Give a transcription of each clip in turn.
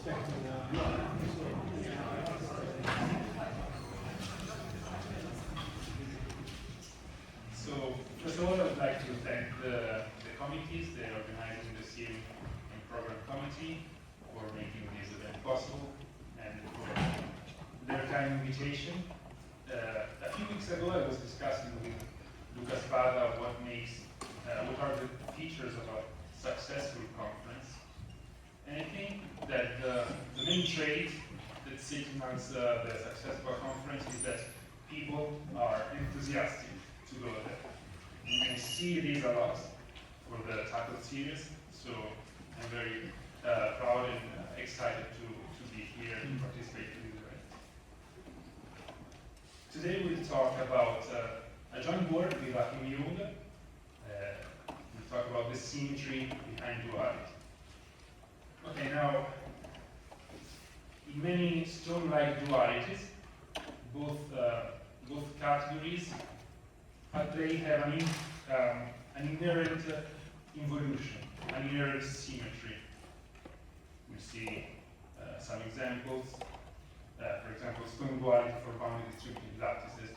So, first of all, I would like to thank the committees, the organizing, the steering and program committee, for making this event possible and for their kind invitation. A few weeks ago, I was discussing with Lucas Pada what are the features of a successful conference. And I think that the main trait that signals the success of a conference is that people are enthusiastic to go there. You can see this a lot for the TACL series, so I'm very proud and excited to be here and participate in this event. Today we'll talk about a joint work with Achim Jung. We'll talk about the symmetry behind duality. Okay, now, in many stone-like dualities, both categories, they have an inherent involution, an inherent symmetry. We see some examples. For example, stone duality for bounded distributive lattices.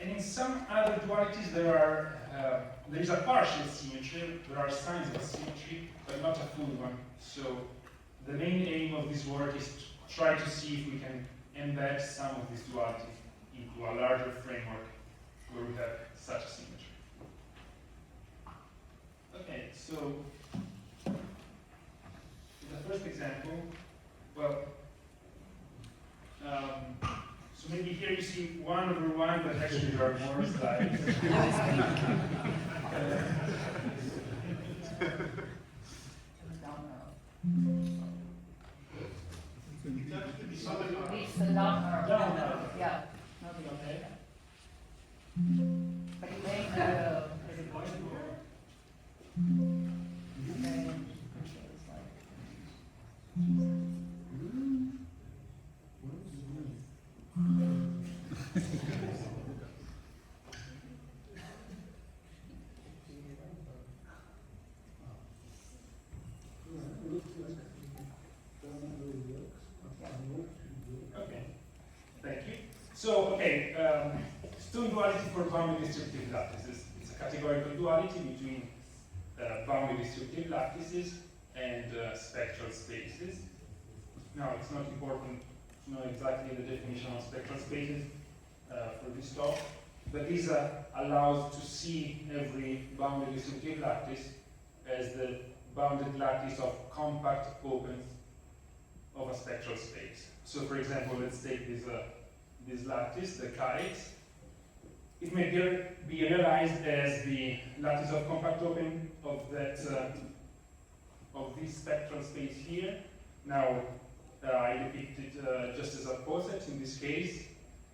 And in some other dualities, there is a partial symmetry. There are signs of symmetry, but not a full one. So the main aim of this work is to try to see if we can embed some of these dualities into a larger framework where we have such a symmetry. Okay, so the first example, well, so maybe here you see 1/1, but actually there are more slides. It's the long arrow. Yeah. Okay. But you make the Okay, thank you. So, okay, stone duality for bounded distributive lattices. It's a categorical duality between bounded distributive lattices and spectral spaces. Now, it's not important to know exactly the definition of spectral spaces for this talk, but this allows to see every bounded distributive lattice as the bounded lattice of compact opens of a spectral space. So, for example, let's take this lattice, the kite. It may be realized as the lattice of compact open of that of this spectral space here. Now, I depict it just as a poset in this case,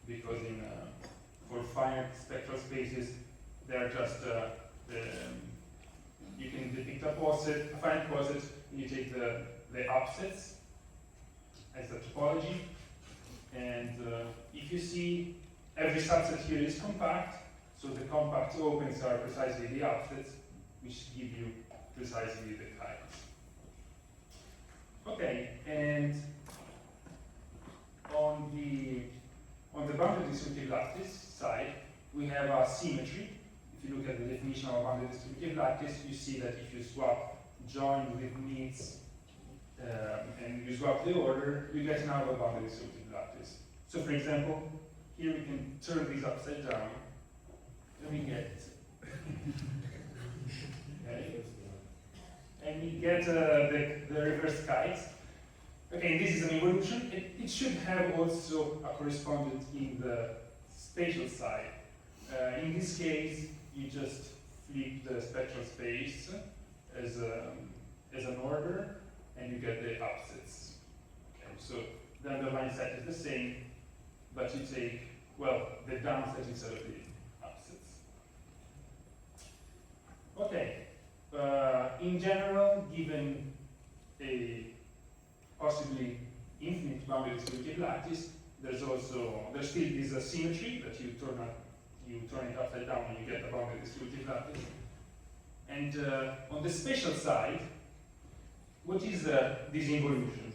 because for finite spectral spaces, they're just you can depict a finite poset, and you take the upsets as a topology, and if you see every subset here is compact, so the compact opens are precisely the upsets, which give you precisely the kites. Okay, and on the bounded distributive lattice side, we have a symmetry. If you look at the definition of a bounded distributive lattice, you see that if you swap join with needs and you swap the order, you get another bounded distributive lattice. So, for example, here we can turn these upside down, and we get okay, and we get the reverse kites. Okay, this is an evolution. It should have also a correspondent in the spatial side. In this case, you just flip the spectral space as an order, and you get the upsets. Okay, so the underlying set is the same, but you take, well, the downset instead of the upsets. Okay, in general, given a possibly infinite bounded distributive lattice, there's still this asymmetry that you turn it upside down and you get a bounded distributive lattice. And on the spatial side, what is this involution?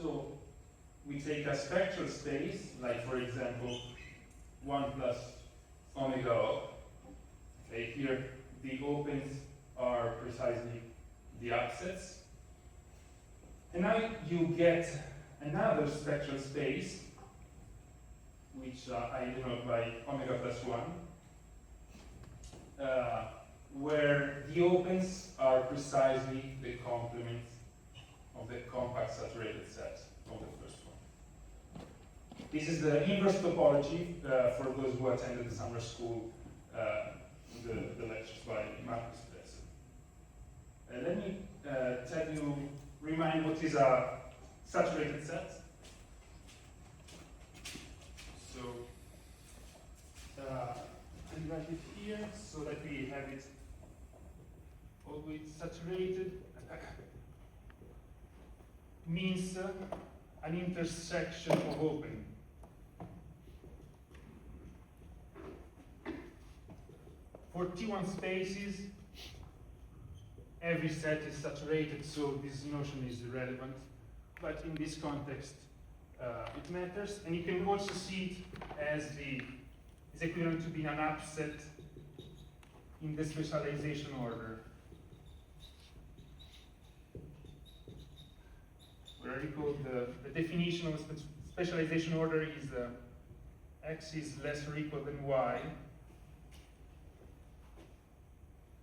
So we take a spectral space, like for example, 1 plus omega O. Okay, here the opens are precisely the upsets. And now you get another spectral space, which I denote by omega plus 1, where the opens are precisely the complement of the compact saturated set of the first one. This is the inverse topology for those who attended the summer school, the lectures by Marcus Presser. Let me remind what is a saturated set. So, I write it here so that we have it always saturated. Means an intersection of opening. For T1 spaces, every set is saturated, so this notion is irrelevant. But in this context, it matters. And you can also see it as is equivalent to being an upset in the specialization order. Where I recall the definition of specialization order is x is less or equal than y.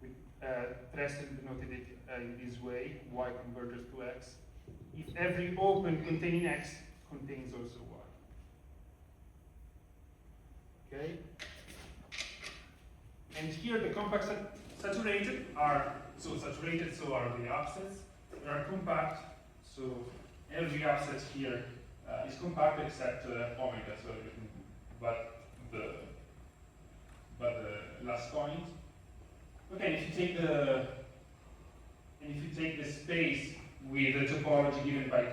With Tresser denoted it in this way, y converges to x. If every open containing x contains also y. Okay? And here the compact saturated are saturated, so are the upsets. They are compact, so every upset here is compact except omega, so everything but the last point. Okay, if you take the space with the topology given by the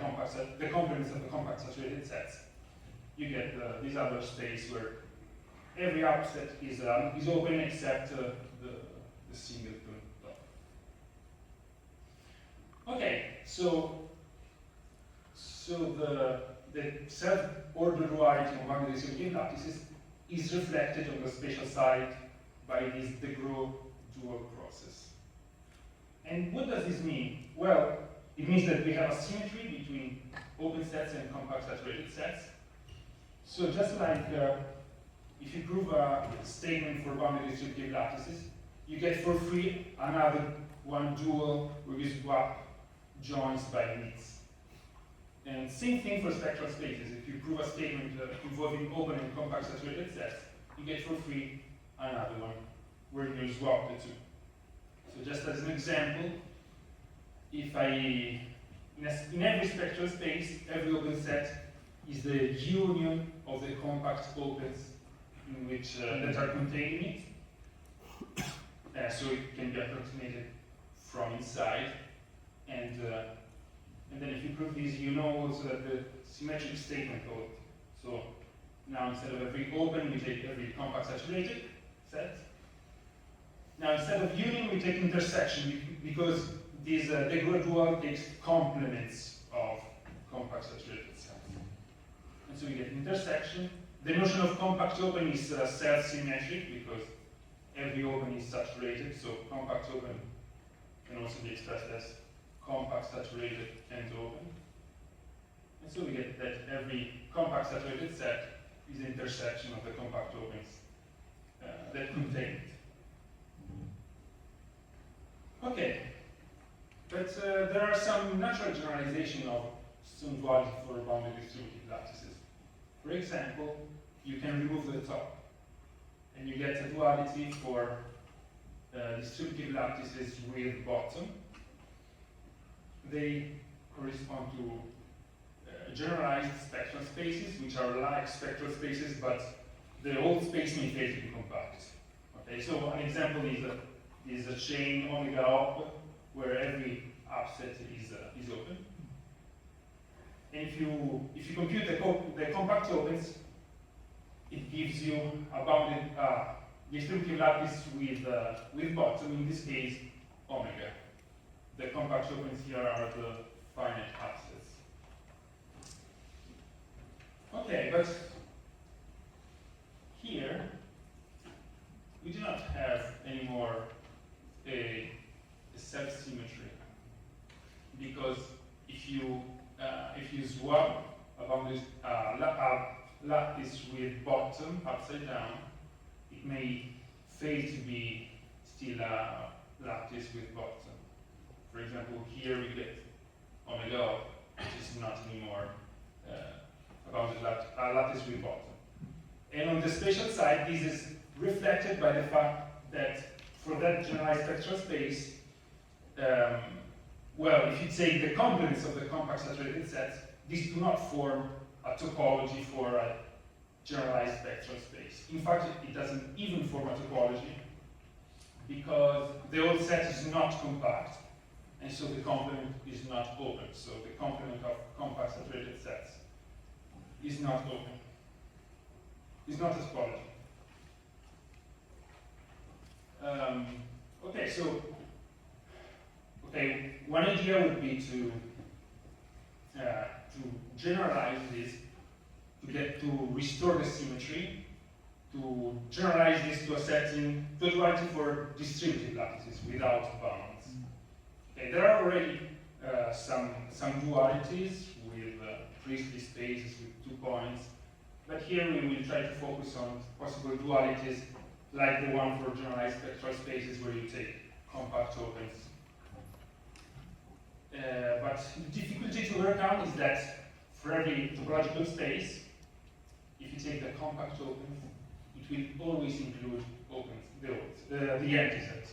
complements of the compact saturated sets, you get this other space where every upset is open except the singleton dot. Okay, so the self-ordered duality of ambidextrous lattices is reflected on the spatial side by this de Graux dual process. And what does this mean? Well, it means that we have a symmetry between open sets and compact saturated sets. So just like if you prove a statement for boundary distributive lattices, you get for free another one dual where you swap joints by nits. And same thing for spectral spaces. If you prove a statement involving open and compact saturated sets, you get for free another one where you swap the two. So just as an example, if in every spectral space, every open set is the union of the compact opens in which that are contained in it. So it can be approximated from inside. And then if you prove this, you know also that the symmetric statement holds. So now instead of every open, we take every compact saturated set. Now instead of union, we take intersection because this de Graux dual takes complements of compact saturated sets. And so we get intersection. The notion of compact open is self-symmetric because every open is saturated, so compact open can also be expressed as compact saturated and open. And so we get that every compact saturated set is the intersection of the compact opens that contain it. Okay, but there are some natural generalization of stone duality for boundary distributive lattices. For example, you can remove the top, and you get a duality for distributive lattices with bottom. They correspond to generalized spectral spaces, which are like spectral spaces, but the whole space may fail to be compact. Okay, so an example is a chain omega up, where every upset is open. And if you compute the compact opens, it gives you a bounded distributive lattice with bottom, in this case omega. The compact opens here are the finite upsets. Okay, but here we do not have anymore a self-symmetry, because if you swap a boundary lattice with bottom upside down, it may fail to be still a lattice with bottom. For example, here we get omega, which is not anymore a boundary lattice with bottom. And on the spatial side, this is reflected by the fact that for that generalized spectral space, well, if you take the components of the compact saturated sets, these do not form a topology for a generalized spectral space. In fact, it doesn't even form a topology because the whole set is not compact, and so the complement is not open. So the complement of compact saturated sets is not open. It's not a topology. Okay, so one idea would be to generalize this, to restore the symmetry, to generalize this to a setting, to a duality for distributive lattices without bounds. Okay, there are already some dualities with Priestley spaces with 2 points, but here we will try to focus on possible dualities like the one for generalized spectral spaces where you take compact opens. But the difficulty to overcome is that for every topological space, if you take the compact opens, it will always include opens, the empty set.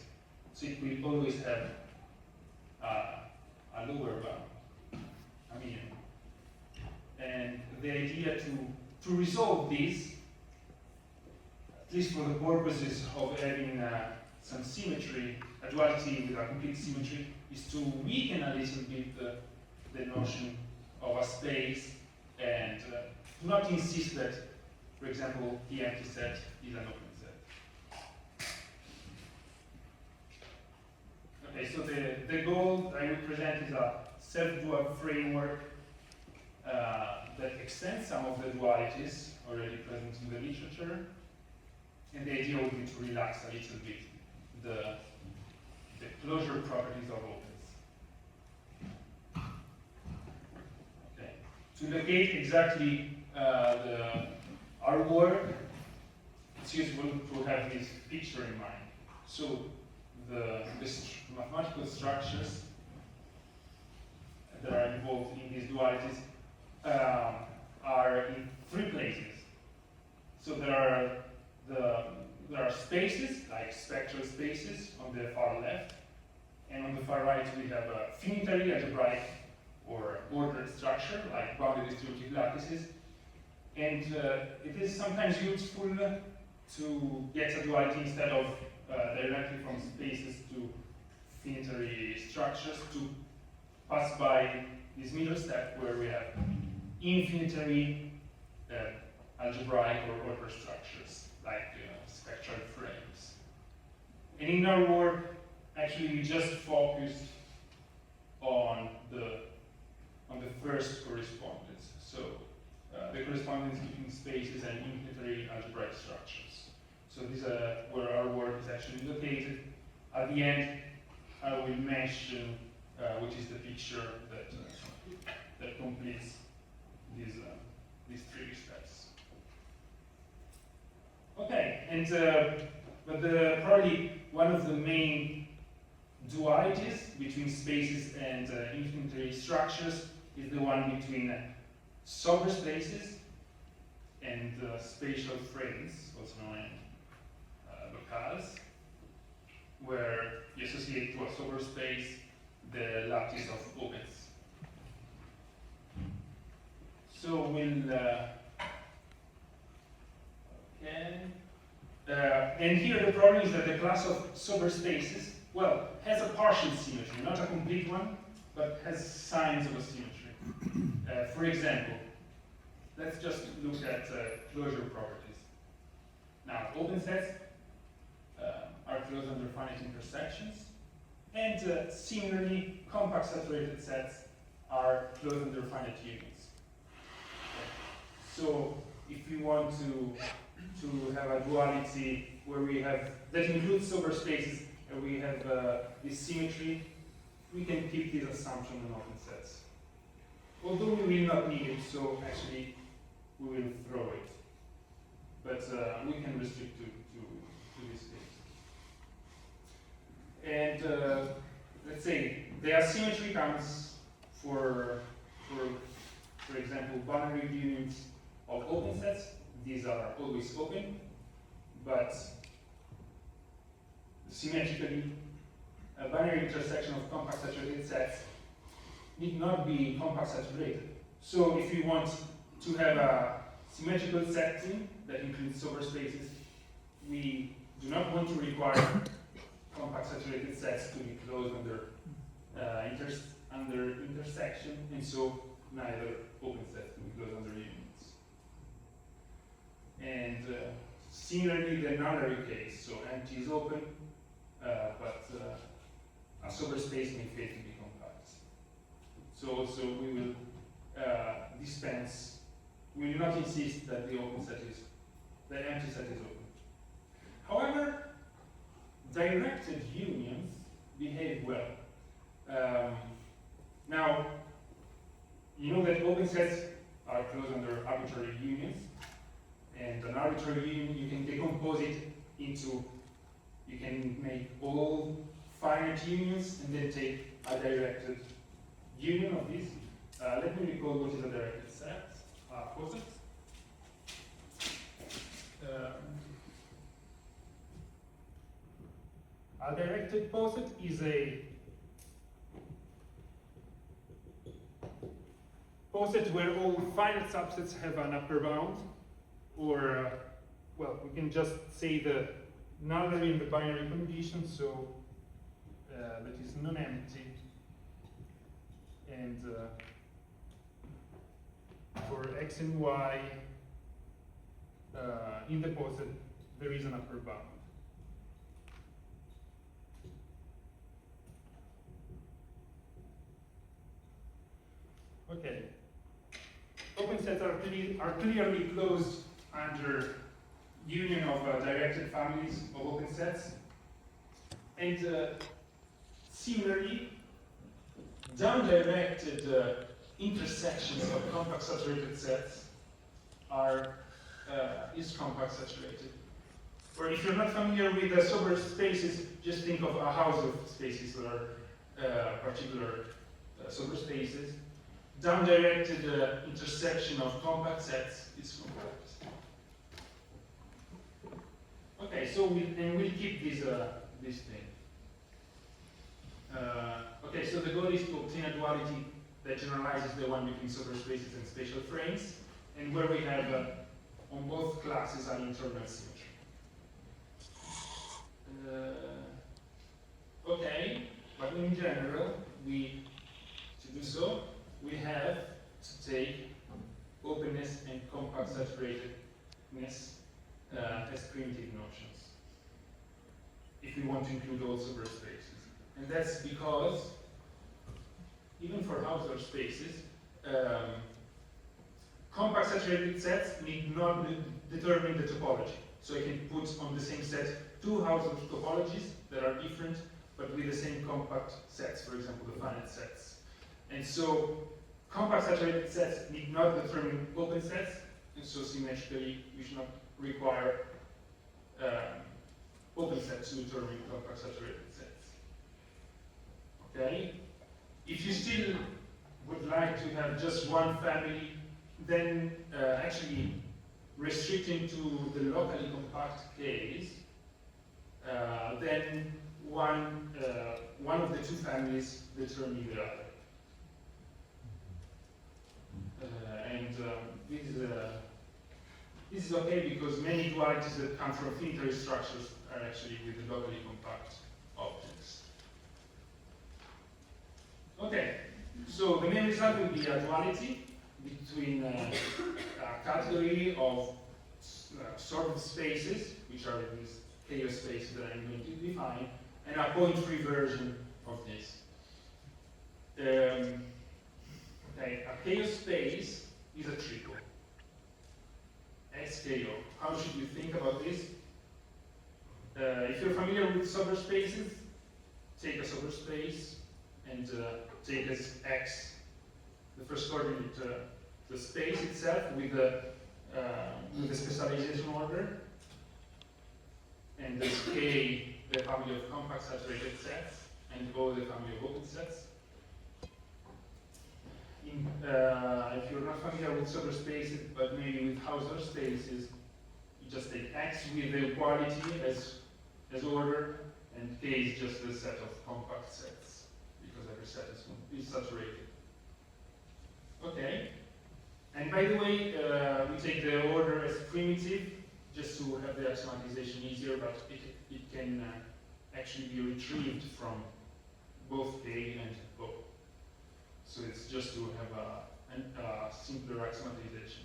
So it will always have a lower bound, a minimum. And the idea to resolve this, at least for the purposes of having some symmetry, a duality with a complete symmetry, is to weaken a little bit the notion of a space and not insist that, for example, the empty set is an open set. Okay, so the goal I will present is a self-dual framework that extends some of the dualities already present in the literature, and the idea would be to relax a little bit the closure properties of opens. Okay. To locate exactly our work, it's useful to have this picture in mind. So the mathematical structures that are involved in these dualities are in 3 places. So there are spaces, like spectral spaces, on the far left, and on the far right we have a finitary algebraic or ordered structure, like bounded distributive lattices. And it is sometimes useful to get a duality instead of directly from spaces to finitary structures, to pass by this middle step where we have infinitary algebraic or ordered structures, like spectral frames. And in our work, actually, we just focused on the first correspondence. So the correspondence between spaces and infinitary algebraic structures. So these are where our work is actually located. At the end, I will mention which is the picture that completes these 3 steps. Okay, and but probably one of the main dualities between spaces and infinitary structures is the one between sober spaces and spatial frames, also known as locales, where you associate to a sober space the lattice of opens. So we'll and here the problem is that the class of sober spaces, well, has a partial symmetry, not a complete one, but has signs of a symmetry. For example, let's just look at closure properties. Now, open sets are closed under finite intersections, and similarly, compact saturated sets are closed under finite unions. Okay. So if we want to have a duality where we have, that includes sober spaces, and we have this symmetry, we can keep this assumption on open sets. Although we will not need it, so actually we will throw it. But we can restrict to this case. And let's say the asymmetry comes for example, binary unions of open sets. These are always open, but symmetrically, a binary intersection of compact saturated sets need not be compact saturated. So if you want to have a symmetrical setting that includes sober spaces, we do not want to require compact saturated sets to be closed under intersection, and so neither open sets can be closed under unions. And similarly, the nullary case, so empty is open, but a sober space may fail to be compact. So also we will dispense, we will not insist that the empty set is open. However, directed unions behave well. Now, you know that open sets are closed under arbitrary unions, and an arbitrary union, you can decompose it into, you can make all finite unions and then take a directed union of these. Let me recall what is a directed set, poset. A directed poset is a poset where all finite subsets have an upper bound, or, well, we can just say the nullary in the binary condition, so that is non-empty, and for x and y in the poset there is an upper bound. Okay. Open sets are clearly closed under union of directed families of open sets. And similarly, down-directed intersections of compact saturated sets is compact saturated. Or if you're not familiar with the sober spaces, just think of a house of spaces that are particular sober spaces. Down-directed intersection of compact sets is compact. Okay, so we'll keep this thing. Okay, so the goal is to obtain a duality that generalizes the one between sober spaces and spatial frames, and where we have on both classes an internal symmetry. Okay, but in general, to do so, we have to take openness and compact saturatedness as primitive notions, if we want to include all sober spaces. And that's because, even for Hausdorff spaces, compact saturated sets need not determine the topology. So I can put on the same set two Hausdorff topologies that are different, but with the same compact sets, for example, the finite sets. And so compact saturated sets need not determine open sets, and so symmetrically we should not require open sets to determine compact saturated sets. Okay? If you still would like to have just one family, then actually restricting to the locally compact case, then one of the two families determine the other. This is okay because many dualities that come from finitary structures are actually with the locally compact objects. Okay, so the main result will be a duality between a category of sorted spaces, which are these chaos spaces that I'm going to define, and a point-free version of this. Okay, a chaos space is a triple. XKO. How should you think about this? If you're familiar with subspaces, take a subspace and take as X the first coordinate, the space itself with the specialization order, and as K the family of compact saturated sets, and O the family of open sets. If you're not familiar with subspaces, but maybe with Hausdorff spaces, you just take X with the equality as order, and K is just the set of compact sets, because every set is saturated. Okay, and by the way, we take the order as primitive, just to have the axiomatization easier, but it can actually be retrieved from both K and O. So it's just to have a simpler axiomatization.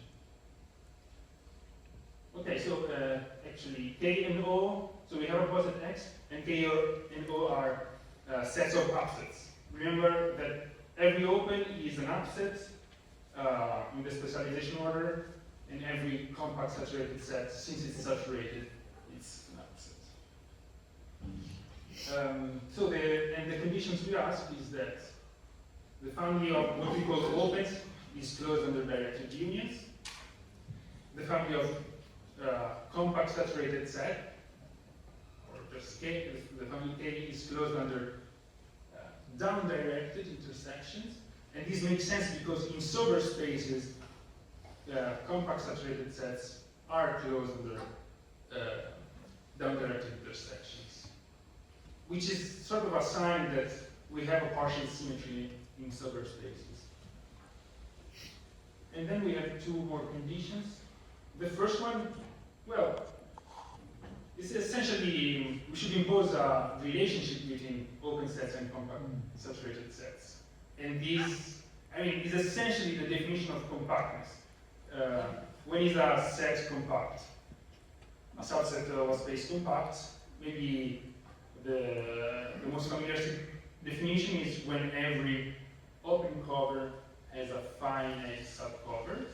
Okay, so actually K and O, so we have a poset X, and K and O are sets of upsets. Remember that every open is an upset in the specialization order, and every compact saturated set, since it's saturated, it's an upset. So the conditions we ask is that the family of what we call opens is closed under directed unions. The family of compact saturated set, or just K, the family K is closed under down-directed intersections. And this makes sense because in sober spaces, compact saturated sets are closed under down-directed intersections, which is sort of a sign that we have a partial symmetry in sober spaces. And then we have two more conditions. The first one, well, is essentially we should impose a relationship between open sets and compact saturated sets. And this, I mean, is essentially the definition of compactness. When is a set compact? A subset of a space compact. Maybe the most familiar definition is when every open cover has a finite subcover.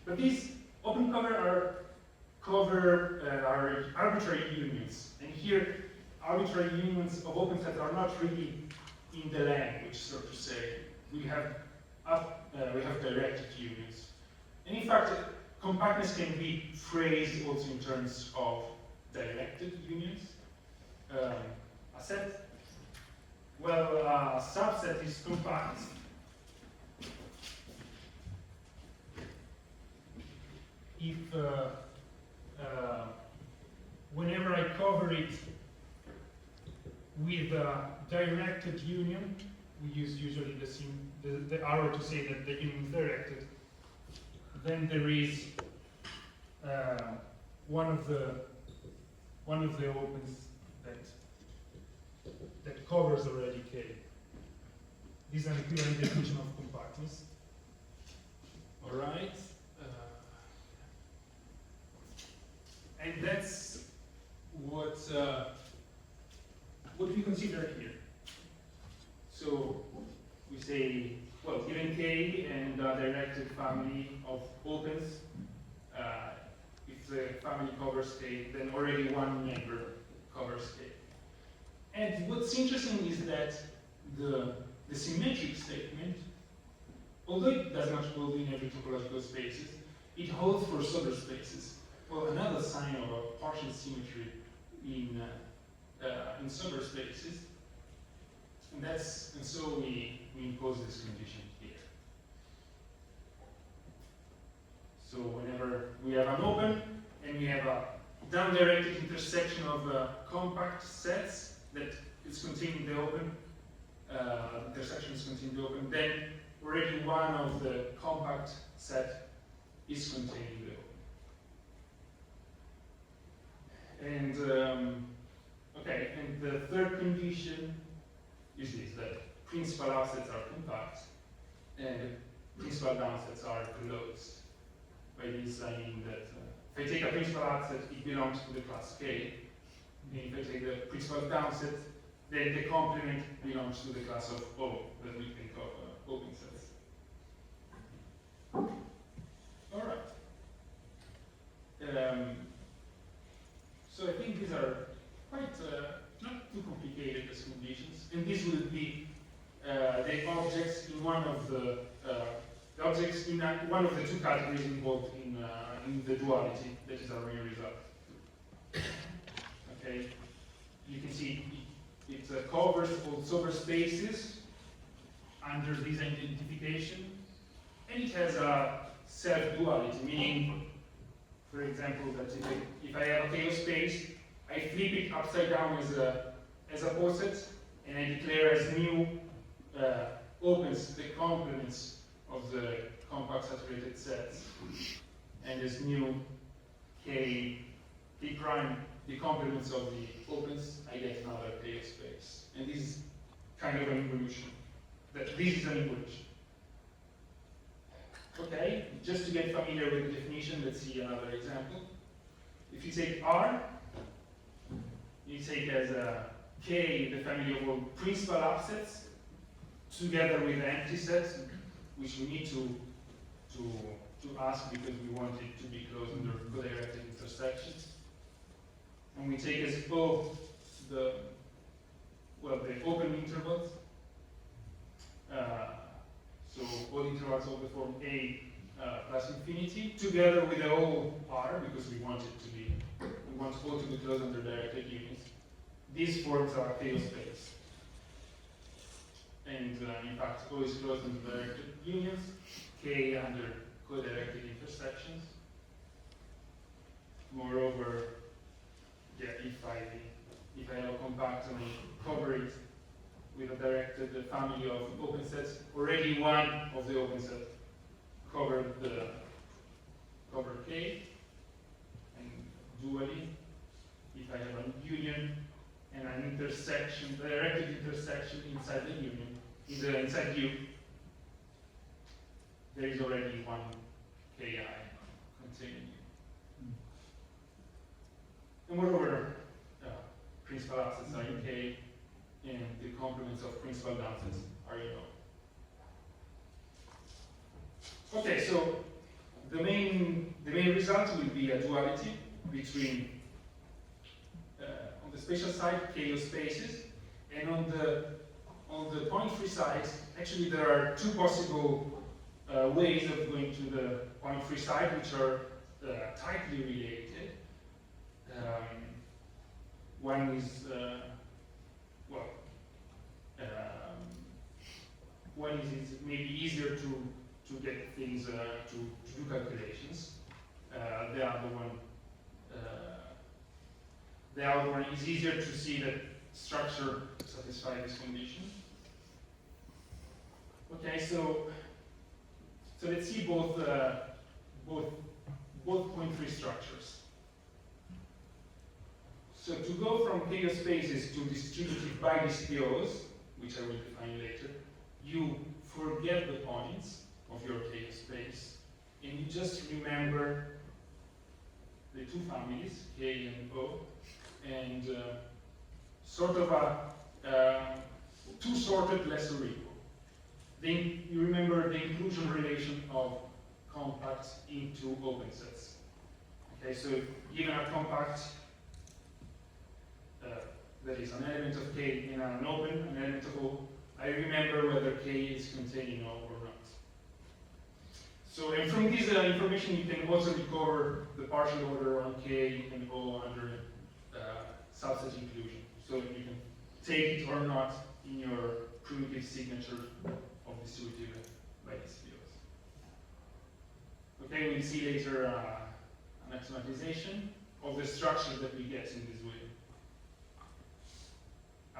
But these open cover are arbitrary unions. And here, arbitrary unions of open sets are not really in the language, so to say. We have directed unions. And in fact, compactness can be phrased also in terms of directed unions. A set, well, a subset is compact if whenever I cover it with a directed union, we use usually the arrow to say that the union is directed, then there is one of the opens that covers already K. This is an equivalent definition of compactness. All right. And that's what we consider here. So we say, well, given K and a directed family of opens, if the family covers K, then already one member covers K. And what's interesting is that the symmetric statement, although it does not hold in every topological spaces, it holds for sober spaces. Well, another sign of a partial symmetry in sober spaces, and so we impose this condition here. So whenever we have an open and we have a down-directed intersection of compact sets that is contained in the open, intersection is contained in the open, then already one of the compact set is contained in the open. And okay, and the third condition is this, that principal upsets are compact and principal downsets are closed. By this I mean that if I take a principal upset, it belongs to the class K. And if I take the principal downset, then the complement belongs to the class of O that we think of open sets. All right. So I think these are quite not too complicated as conditions, and these will be the objects in one of the objects in one of the two categories involved in the duality that is our main result. Okay, you can see it covers all superspaces under this identification, and it has a self-duality, meaning, for example, that if I have a chaos space, I flip it upside down as a poset, and I declare as new opens the complements of the compact saturated sets, and as new k prime the complements of the opens, I get another chaos space. And this is kind of an involution. That this is an involution. Okay, just to get familiar with the definition, let's see another example. If you take R, you take as K the family of all principal upsets, together with the empty sets, which we need to ask because we want it to be closed under codirected intersections. And we take as O the open intervals. So all intervals of the form A plus infinity, together with the whole R, because we want O to be closed under directed unions. These forms are chaos space. And in fact, O is closed under directed unions, K under codirected intersections. Moreover, yeah, if I have a compact and I cover it with a directed family of open sets, already one of the open sets covered K, and dually, if I have a union and an intersection, a directed intersection inside the union, inside U, there is already one Ki containing U. And moreover, principal assets are in K, and the complements of principal downsides are in O. Okay, so the main result will be a duality between on the spatial side chaos spaces, and on the point-free side, actually there are two possible ways of going to the point-free side, which are tightly related. One is one is it's maybe easier to get things to do calculations. The other one is easier to see that structure satisfies this condition. Okay, so let's see both point-free structures. So to go from chaos spaces to distributive bi-dcpos, which I will define later, you forget the points of your chaos space, and you just remember the two families, K and O, and sort of a two sorted less or equal. Then you remember the inclusion relation of compacts into open sets. Okay, so given a compact that is an element of K in an open, an element of O, I remember whether K is contained in O or not. So, and from this information you can also recover the partial order on K and O under subset inclusion. So you can take it or not in your primitive signature of distributive bi-dcpos. Okay, we'll see later an axiomatization of the structure that we get in this way.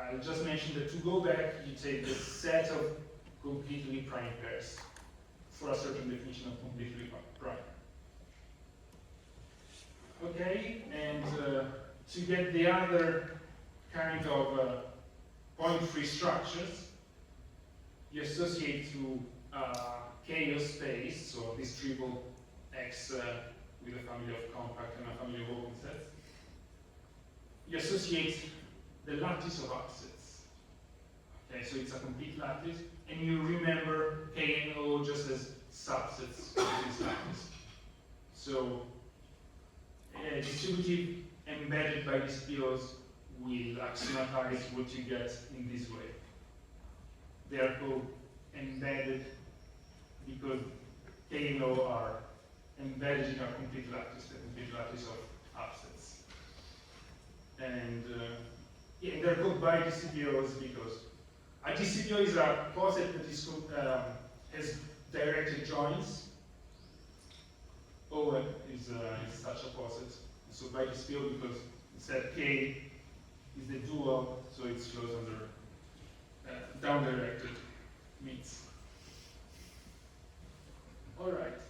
I'll just mention that to go back, you take the set of completely prime pairs for a certain definition of completely prime. Okay, and to get the other kind of point-free structures, you associate to chaos space, so this triple X with a family of compact and a family of open sets. You associate the lattice of upsets. Okay, so it's a complete lattice, and you remember K and O just as subsets of this lattice. So distributive embedded bi-dcpos will axiomatize what you get in this way. They are called embedded because K and O are embedded in our complete lattice, the complete lattice of upsets. And yeah, they're called bi-dcpos because a dcpo is a poset that is has directed joins. O is such a poset. So bi-dcpo because instead K is the dual, so it flows under down-directed meets. All right.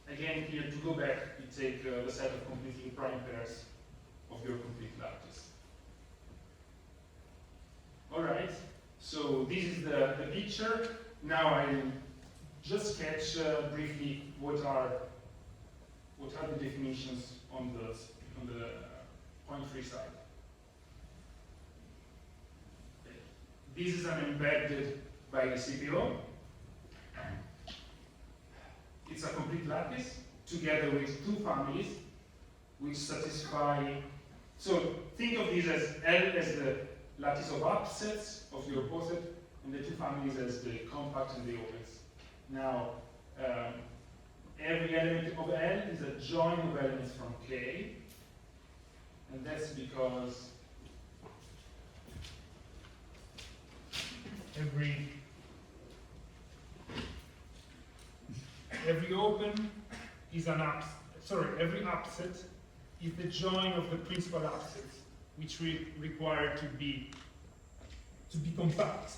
Again, here to go back, you take the set of completely prime pairs of your complete lattice. All right. So this is the picture. Now I'll just sketch briefly what are the definitions on the point-free side. Okay. This is an embedded bi-dcpo. It's a complete lattice together with two families which satisfy. So think of this as L as the lattice of upsets of your poset, and the two families as the compact and the opens. Now, every element of L is a join of elements from K, and that's because every open is an upset. Sorry, every upset is the join of the principal upsets, which we require to be compact.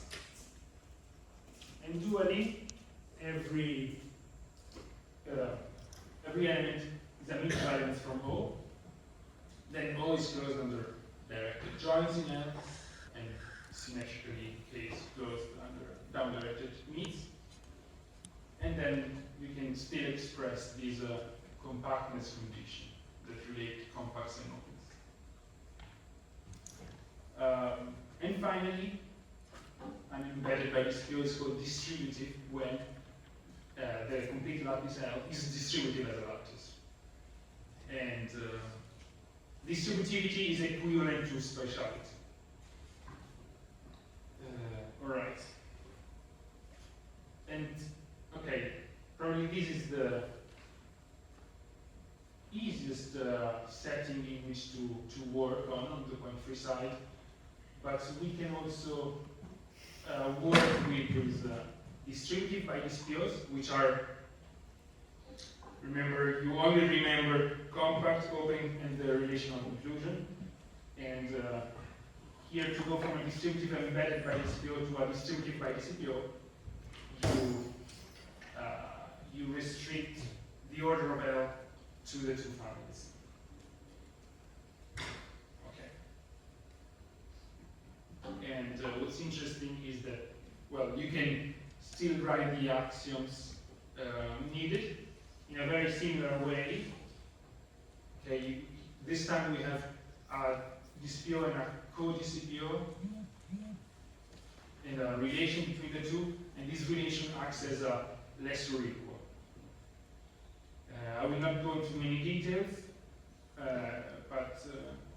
And dually, every element is a mutual element from O. Then O is closed under directed joins in L, and symmetrically K is closed under down-directed meets. And then we can still express these compactness condition that relate compacts and opens. And finally, an embedded bi-dcpo is called distributive when the complete lattice L is distributive as a lattice. And distributivity is equivalent to spatiality. All right. And okay, probably this is the easiest setting in which to work on the point-free side. But we can also work with these distributive bi-dcpos, which are, remember, you only remember compact, open, and the relational conclusion. And here to go from a distributive embedded bi-dcpo to a distributive bi-dcpo, you restrict the order of L to the two families. Okay. And what's interesting is that, well, you can still write the axioms needed in a very similar way. Okay, this time we have a dcpo and a co-dcpo, and a relation between the two, and this relation acts as a less or equal. I will not go into many details, but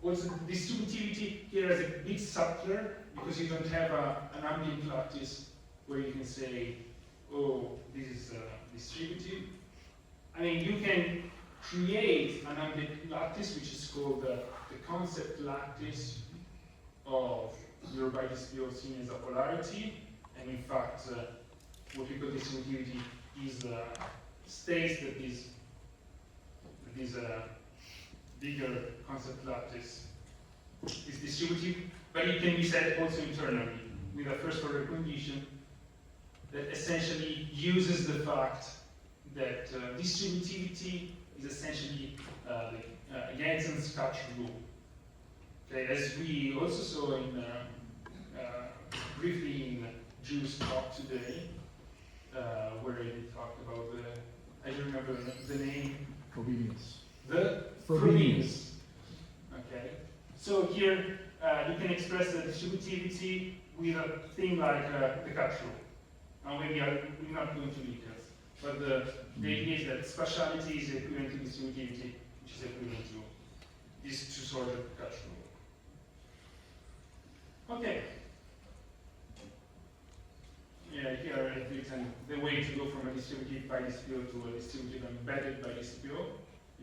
also the distributivity here is a bit subtler because you don't have an ambient lattice where you can say, oh, this is distributive. I mean, you can create an ambient lattice which is called the concept lattice of your bi-dcpo seen as a polarity, and in fact, what we call distributivity is states that this bigger concept lattice is distributive, but it can be said also internally with a first order condition that essentially uses the fact that distributivity is essentially the Jensen's catch rule. Okay, as we also saw in briefly in Drew's talk today, where he talked about I don't remember the name. Frobenius. The Frobenius. Okay. So here you can express the distributivity with a thing like the catch rule. Now maybe we're not going to details, but the idea is that spatiality is equivalent to distributivity, which is equivalent to these two sort of categories. Okay. Yeah, here I've written the way to go from a distributive bi-dcpos to a distributive embedded bi-dcpos.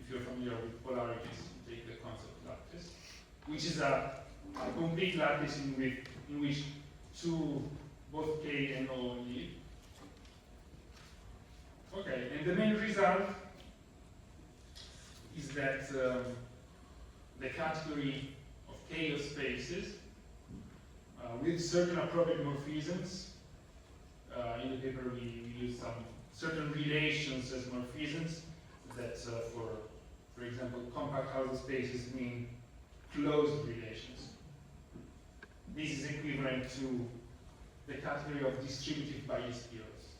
If you're familiar with polarities, you take the concept lattice, which is a complete lattice in which both K and O live. Okay, and the main result is that the category of chaos spaces with certain appropriate morphisms. In the paper, we use some certain relations as morphisms that, for example, compact Hausdorff spaces mean closed relations. This is equivalent to the category of distributive bi-dcpos,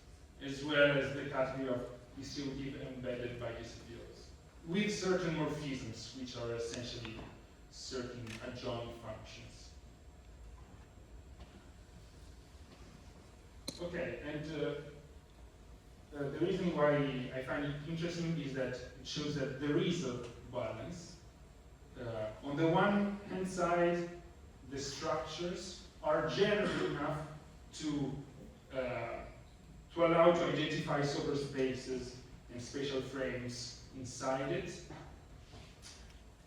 as well as the category of distributive embedded bi-dcpos, with certain morphisms, which are essentially certain adjoint functions. Okay, and the reason why I find it interesting is that it shows that there is a balance. On the one hand side, the structures are general enough to allow to identify superspaces and spatial frames inside it,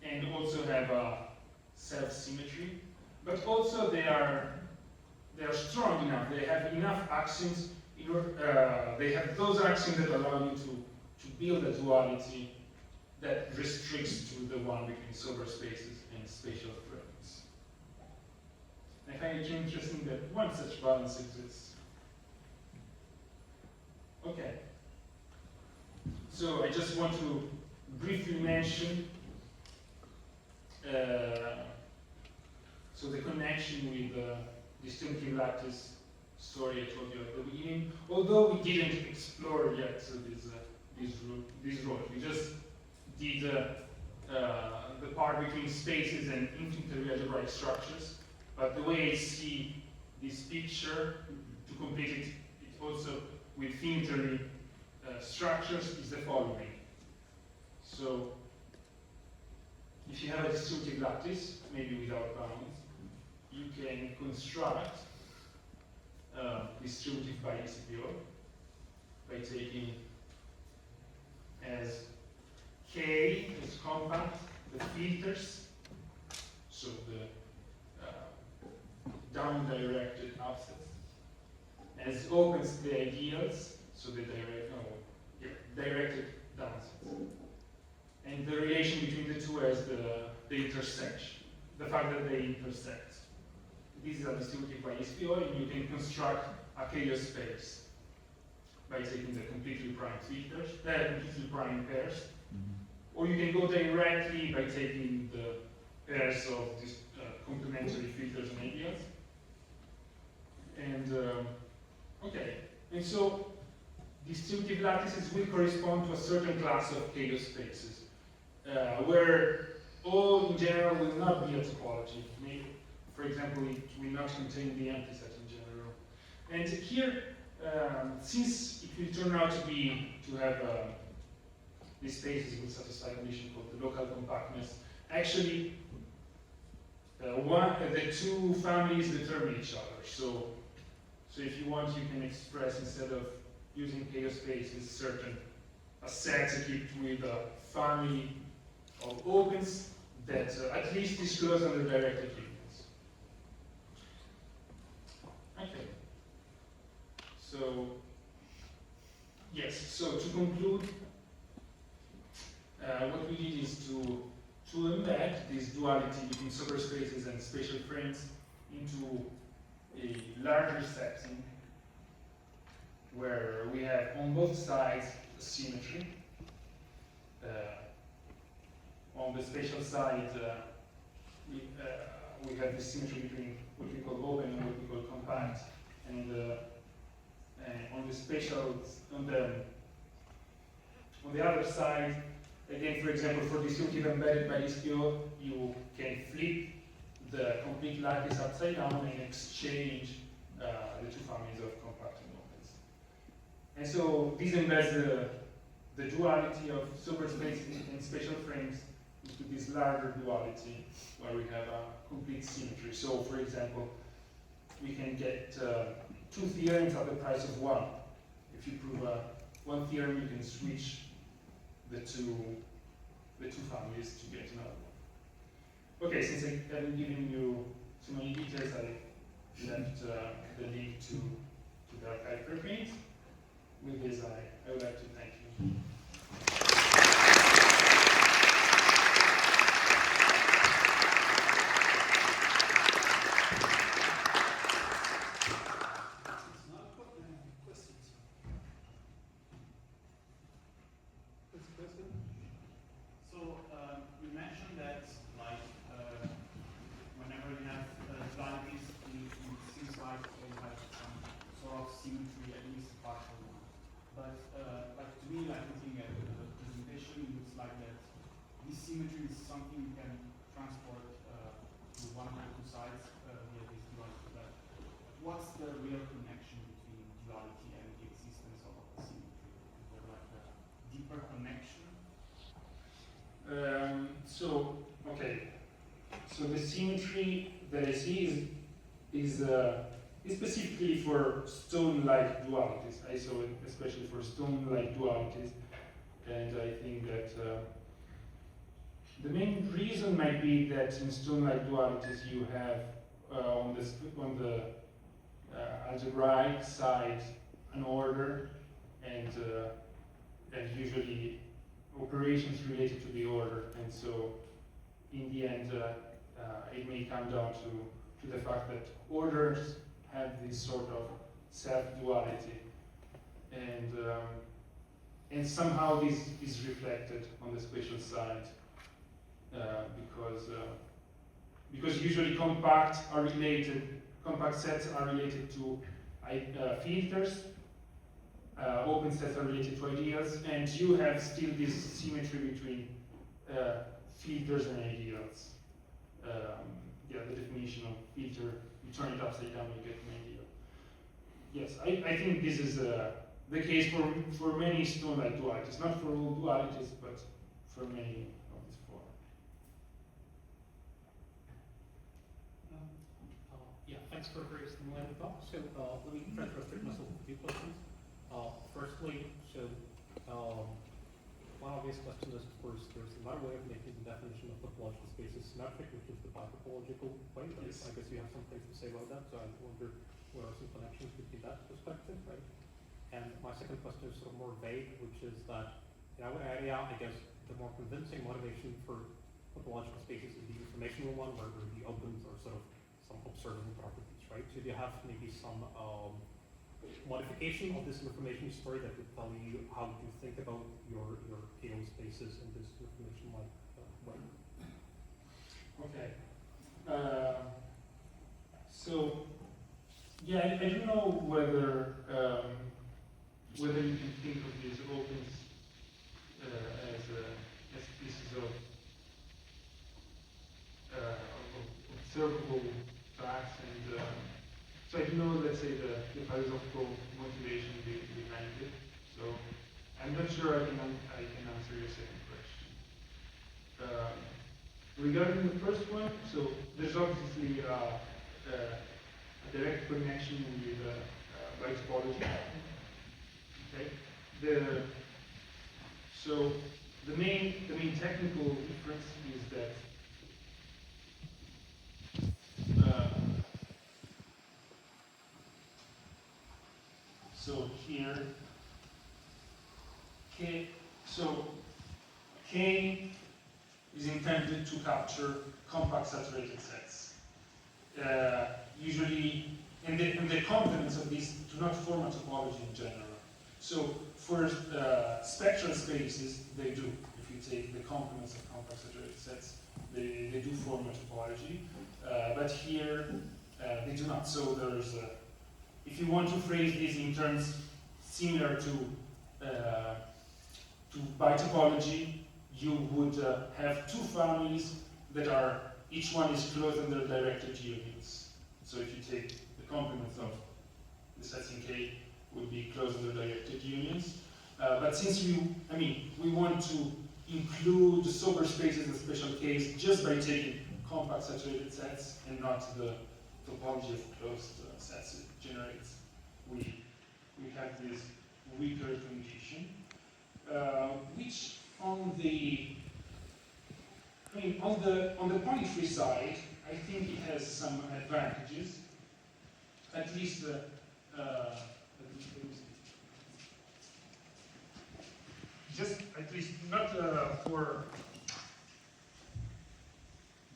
and also have a self-symmetry, but also they are strong enough. They have enough axioms. They have those axioms that allow you to build a duality that restricts to the one between superspaces and spatial frames. I find it interesting that one such balance exists. Okay. So I just want to briefly mention so the connection with the distinctive lattice story I told you at the beginning, although we didn't explore yet this role. We just did the part between spaces and infinitely algebraic structures. But the way I see this picture, to complete it also with finitary structures, is the following. So, if you have a distributive lattice, maybe without bounds, you can construct distributive bi-dcpos by taking as K as compact the filters, so the down-directed offsets, as opens the ideals, so the directed downsets, and the relation between the two as the intersection, the fact that they intersect. This is a distributive bi-dcpos, and you can construct a chaos space by taking the completely prime filters, completely prime pairs, or you can go directly by taking the pairs of these complementary filters and ideals. And okay, and so distributive lattices will correspond to a certain class of chaos spaces, where O in general will not be a topology. Maybe, for example, it will not contain the empty set in general. And here, since it will turn out to have these spaces will satisfy a condition called the local compactness, actually, the two families determine each other. So if you want, you can express, instead of using chaos spaces, a set equipped with a family of opens that at least disclose under directed unions. Okay. So, yes, so to conclude, what we did is to embed this duality between superspaces and spatial frames into a larger setting where we have on both sides a symmetry. On the spatial side, we have the symmetry between what we call open and what we call compact, and on the spatial, on the other side, again, for example, for distributive embedded bi-dcpos, you can flip the complete lattice upside down and exchange the two families of compact and opens. And so this embeds the duality of superspaces and spatial frames to this larger duality where we have a complete symmetry. So, for example, we can get two theorems at the price of one. If you prove one theorem, you can switch the two families to get another one. Okay, since I haven't given you too many details, I left the link to the archive preprint. With this, I would like to thank you. Symmetry is something you can transport to one or two sides via this duality. But what's the real connection between duality and the existence of a symmetry? Is there like a deeper connection? So the symmetry that I see is specifically for stone-like dualities. I saw it especially for stone-like dualities, and I think that the main reason might be that in stone-like dualities you have on the algebraic side an order and usually operations related to the order, and so in the end it may come down to the fact that orders have this sort of self-duality, and somehow this is reflected on the spatial side. Because usually compact sets are related to filters, open sets are related to ideals, and you have still this symmetry between filters and ideals. The definition of filter, you turn it upside down, you get an ideal. Yes, I think this is the case for many stone-like dualities, not for all dualities, but for many. Thanks for a very stimulating talk. So let me try to restrict myself to a few questions. Firstly, one obvious question is, of course, there's another way of making the definition of topological spaces symmetric, which is the bi-topological way. Right? Yes. I guess you have some things to say about that, so I wonder where are some connections between that perspective, right? And my second question is sort of more vague, which is that in our area, I guess the more convincing motivation for topological spaces is the informational one, where the opens are sort of some observable properties, right? So do you have maybe some modification of this information story that would tell you how to think about your KO spaces in this information-like way? Okay. I don't know whether you can think of these opens as pieces of observable facts, and so I don't know, let's say, the philosophical motivation behind it. So I'm not sure I can answer your second question. Regarding the first one, so there's obviously a direct connection with bi-topology. Okay. So the main technical difference is that so here K is intended to capture compact saturated sets. Usually, and the complements of these do not form a topology in general. So for spectral spaces, they do. If you take the complements of compact saturated sets, they do form a topology. But here, they do not. So there's if you want to phrase these in terms similar to bi-topology, you would have two families that are, each one is closed under directed unions. So if you take the complements of the sets in K, would be closed under directed unions. But since we want to include superspaces as a special case just by taking compact saturated sets and not the topology of closed sets it generates. We have this weaker condition, which on the on the point-free side, I think it has some advantages. At least, not for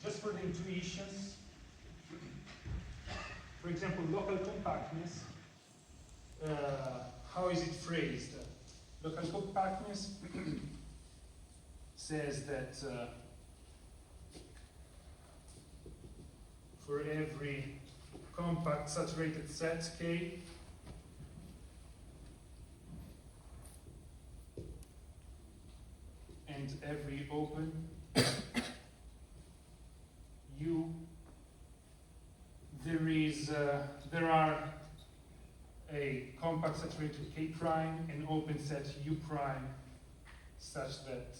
just for the intuitions. For example, local compactness. How is it phrased? Local compactness says that for every compact saturated set K, and every open U, there are a compact saturated K prime and open set U prime such that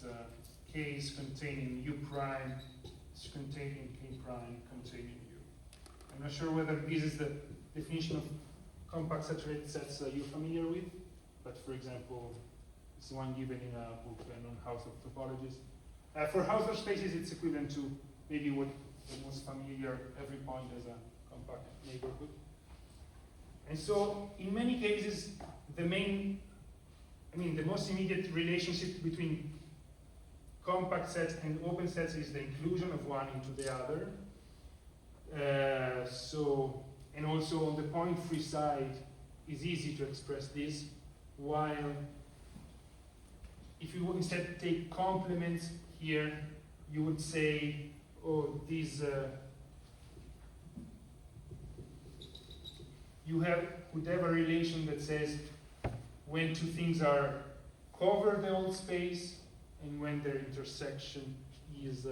K is containing U prime is containing K prime containing U. I'm not sure whether this is the definition of compact saturated sets you're familiar with, but for example, it's one given in a book on Hausdorff topologies. For Hausdorff spaces, it's equivalent to maybe what the most familiar every point as a compact neighborhood. And so, in many cases, the most immediate relationship between compact sets and open sets is the inclusion of one into the other. And also on the point-free side, it's easy to express this, while if you would instead take complements here, you would say, oh, these could have a relation that says when two things are cover the whole space and when their intersection is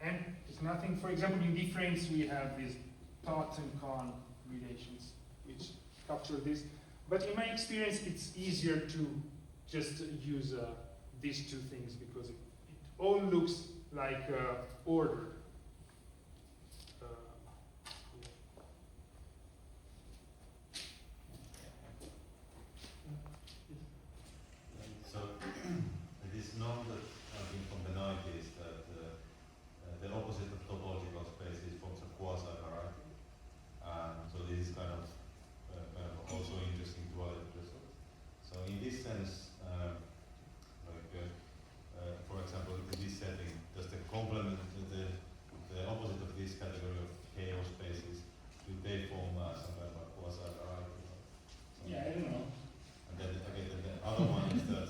and it's nothing. For example, in difference we have these tot and con relations which capture this. But in my experience, it's easier to just use these two things because it all looks like order. So it is known that from the 90s that the opposite of topological spaces forms a quasi-variety. So this is kind of also interesting duality result. So in this sense, for example, in this setting, does the complement the opposite of this category of KO spaces, do they form some kind of a quasi-variety? Yeah, I don't know. And then again, the other one is that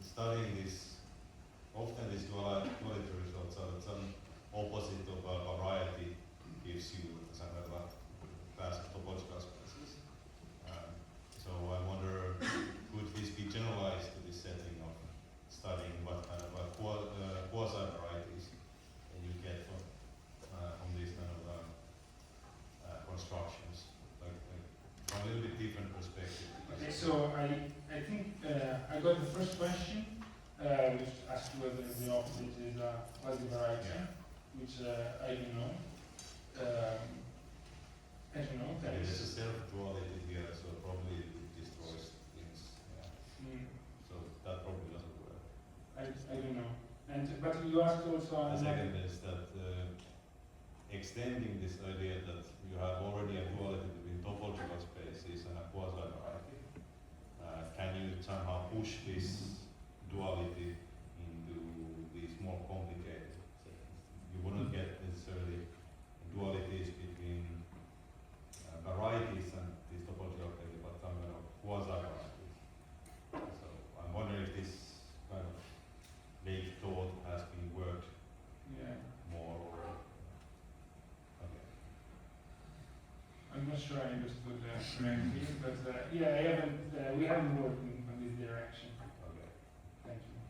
studying this, often these duality results are that some opposite of a variety gives you some kind of a class of topological spaces. So I wonder, could this be generalized to this setting of studying what kind of quasi-varieties you get from these kind of constructions? Like from a little bit different perspective. Okay, so I think I got the first question, which asked whether the opposite is a quasi-variety, which I don't know. I don't know. There's a self-duality here, so probably it destroys things. Yeah. So that probably doesn't work. I don't know. But you asked also. The second is that extending this idea that you have already a duality between topological spaces and a quasi-variety, can you somehow push this duality into these more complicated settings? You wouldn't get necessarily dualities between varieties and these topological spaces, but some kind of quasi-varieties. So I'm wondering if this kind of late thought has been worked more or okay. I'm not sure I understood correctly, but yeah, we haven't worked on this direction. Okay. Thank you.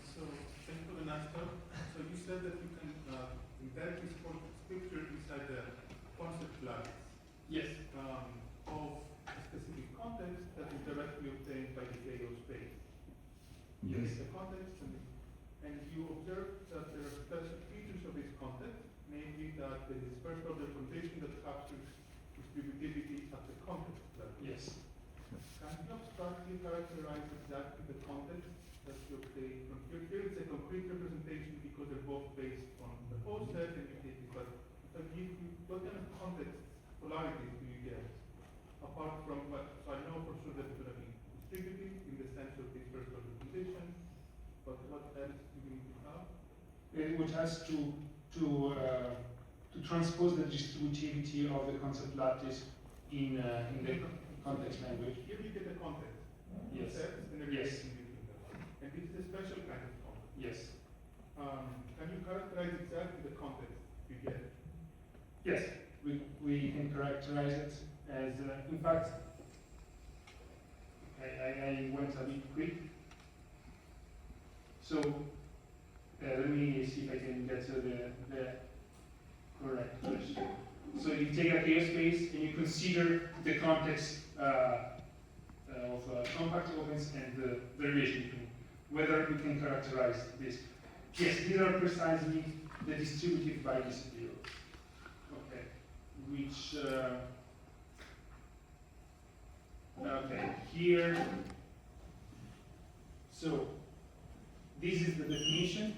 So thank you for the nice talk. So you said that you can empirically support scripture inside the concept lines. Yes. Yes. The context, and you observe that there are special features of this context, namely that the dispersal condition that captures distributivity at the context level. Yes. Can you abstractly characterize exactly the context that you obtain from here? Here it's a concrete representation because they're both based on the whole set and you take it, but what kind of context polarities do you get? Apart from what, so I know for sure that it's going to be distributive in the sense of dispersal condition, but what else do you need to have? Which has to transpose the distributivity of the concept lattice in the context language. Here you get the context. Yes. The sets and the Yes. relation between them. And this is a special kind of context. Yes. Can you characterize exactly the context you get? Yes. We can characterize it as, in fact, I went a bit quick. So let me see if I can get to the correct question. So you take a chaos space and you consider the context of compact opens and the relation between whether we can characterize this. Yes, these are precisely the distributive bi-dcpos. Okay, which okay here. So this is the definition.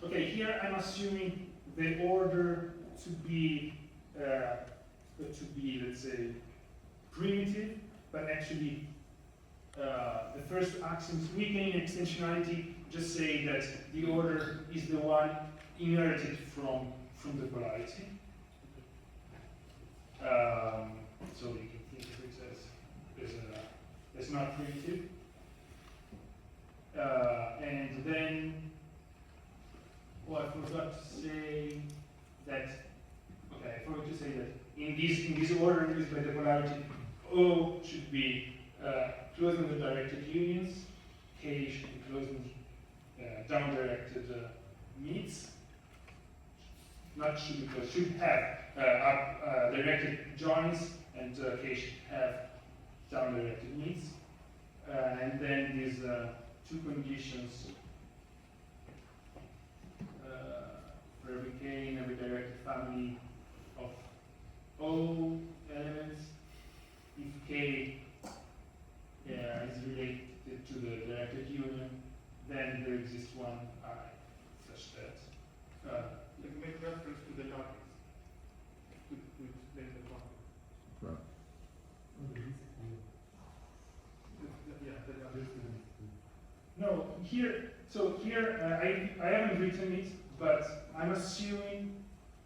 Okay, here I'm assuming the order to be let's say primitive, but actually the first axioms weakening extensionality just say that the order is the one inherited from the polarity. So you can think of it as not primitive. And then, I forgot to say that. Okay, I forgot to say that in this order used by the polarity, O should be closing the directed unions, K should be closing down-directed meets. Not should be closed, should have directed joins, and K should have down-directed meets. And then these two conditions for every K in every directed family of O elements. If K is related to the directed union, then there exists one I, such that You make reference to the lattice to explain the context. Right. Yeah, the lattice. no, here, so here I haven't written it, but I'm assuming,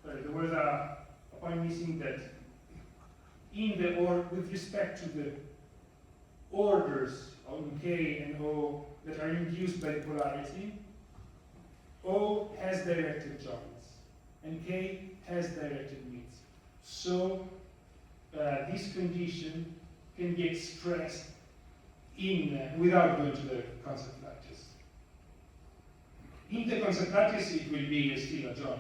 there was a point missing that in the with respect to the orders of K and O that are induced by the polarity, O has directed joins, and K has directed meets. So this condition can be expressed without going to the concept lattice. In the concept lattice, it will be still a join.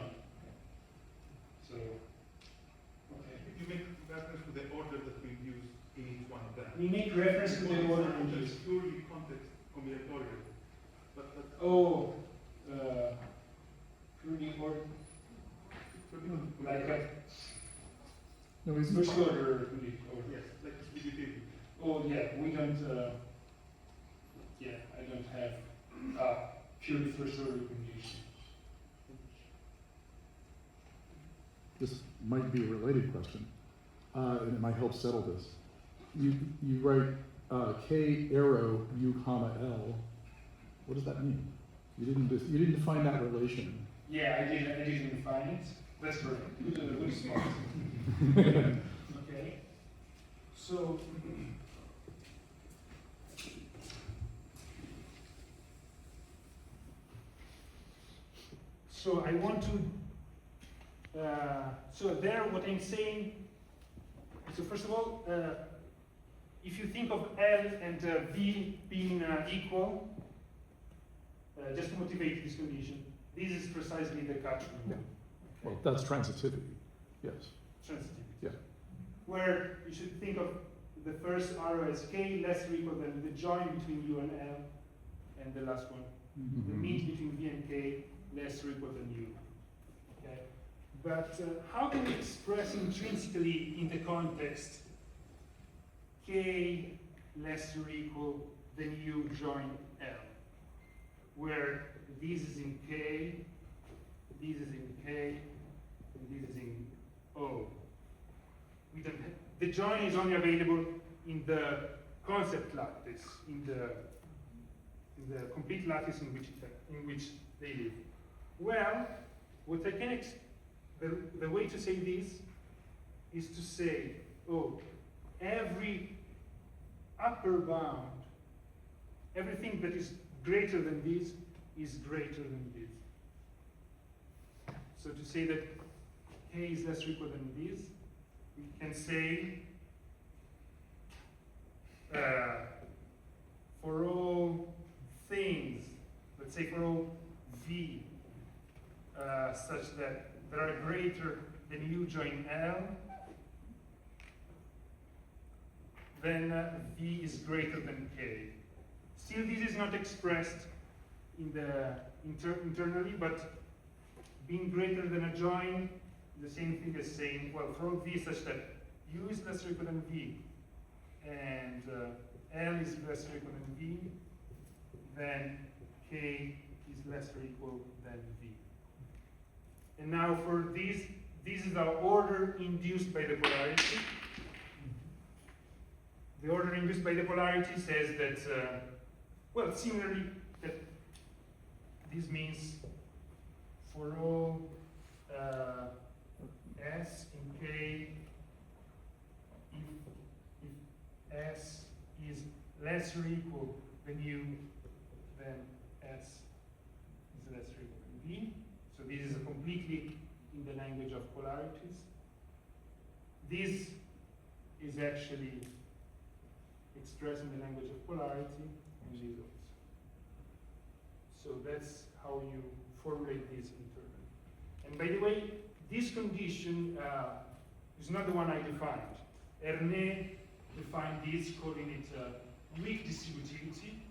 So, okay. You make reference to the order that we use in each one of them. We make reference to the order It's induced. purely context combinatorial. But Oh, purely order, like a No, he's first order, purely order. yes, like distributivity. Oh, yeah, we don't, I don't have purely first order condition. This might be a related question, and it might help settle this. You write K arrow U comma L. What does that mean? You didn't define that relation. Yeah, I didn't define it. That's perfect. Good spot. Okay. So, I want to. So there, what I'm saying. So first of all, if you think of L and V being equal, just to motivate this condition, this is precisely the catchment. Yeah. Well, that's transitivity. Yes. Transitivity. Yeah. Where you should think of the first arrow as K less or equal than the join between U and L, and the last one, the Mhm. mean between v and k less or equal than u. Okay, but how can we express intrinsically in the context k less or equal than u join L, where this is in k, this is in k, and this is in O? We don't have, the join is only available in the concept lattice, in the complete lattice in which they live. Well, what I can the way to say this is to say, oh, every upper bound, everything that is greater than this is greater than this. So to say that k is less or equal than this, we can say for all things, let's say for all v such that there are greater than u join L, then v is greater than k. Still, this is not expressed in the internally, but being greater than a join is the same thing as saying, well, for all v such that u is less or equal than v, and L is less or equal than v, then k is less or equal than v. And now for this is the order induced by the polarity. The order induced by the polarity says that, well, similarly, that this means for all S in K, if S is less or equal than U, then S is less or equal than V. So this is completely in the language of polarities. This is actually expressed in the language of polarity, and this also. So that's how you formulate this internally. And by the way, this condition is not the one I defined. Ernest defined this, calling it weak distributivity.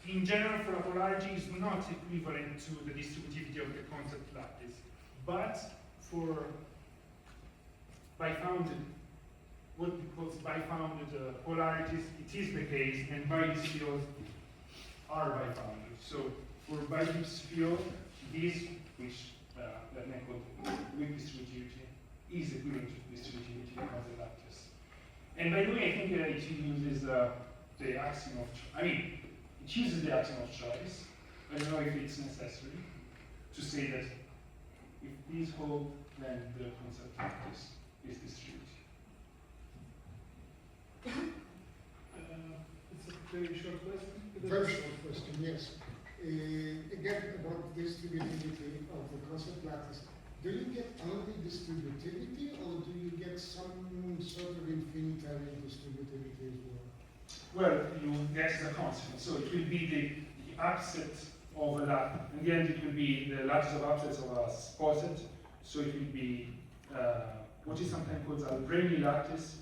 In general, for a polarity is not equivalent to the distributivity of the concept lattice, but for bifounded, what we call bifounded polarities, it is the case, and bi-dcpos are bifounded. So for bi-dcpo, this, which Ernest called weak distributivity, is equivalent to distributivity of the lattice. And by the way, I think it uses the axiom of, it uses the axiom of choice. I don't know if it's necessary to say that if these hold, then the concept lattice is distributive. It's a very short question. Very short question, yes. Again, about distributivity of the concept lattice. Do you get only distributivity, or do you get some sort of infinitary distributivity as well? Well, you get the consequence. So it will be the upset of a lattice. In the end, it will be the lattice of upsets of a poset. So it will be what is sometimes called a Rayleigh lattice.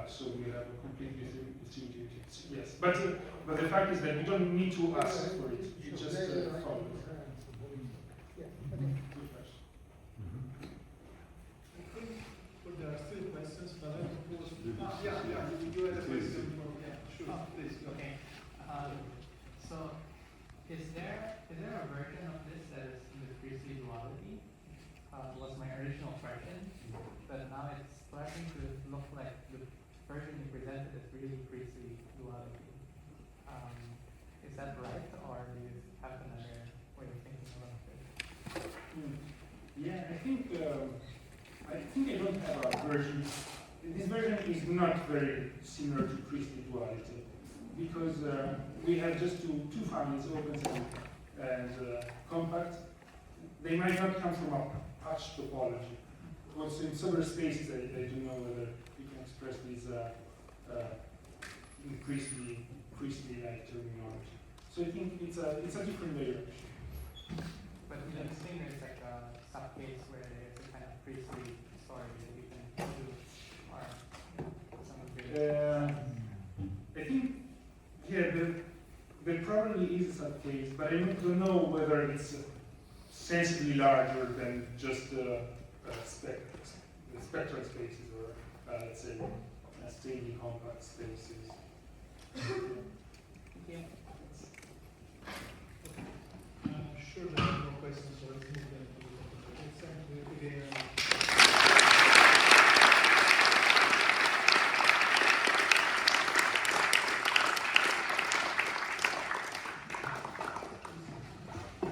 So we have a complete distributivity. Yes, but the fact is that you don't need to ask for it. You just follow it. Good question. There are still questions, but I propose. You had a question. Yeah, sure. Please. Okay. So, is there a version of this that is in the Priestley duality? Was my original question, but now it's starting to look like the version you presented is really Priestley duality. Is that right, or do you have another way of thinking about it? Yeah, I think I don't have a version. This version is not very similar to Priestley duality because we have just two families, open and compact. They might not come from a patch topology. Also in several spaces, I don't know whether we can express these in Priestley-like terminology. So I think it's a different direction. But do you think there's like a subcase where there's a kind of Priestley story that you can do, or some of the I think, yeah, probably is a subcase, but I don't know whether it's sensibly larger than just the spectral spaces or, let's say, extremely compact spaces. I'm sure there are more questions, so let's move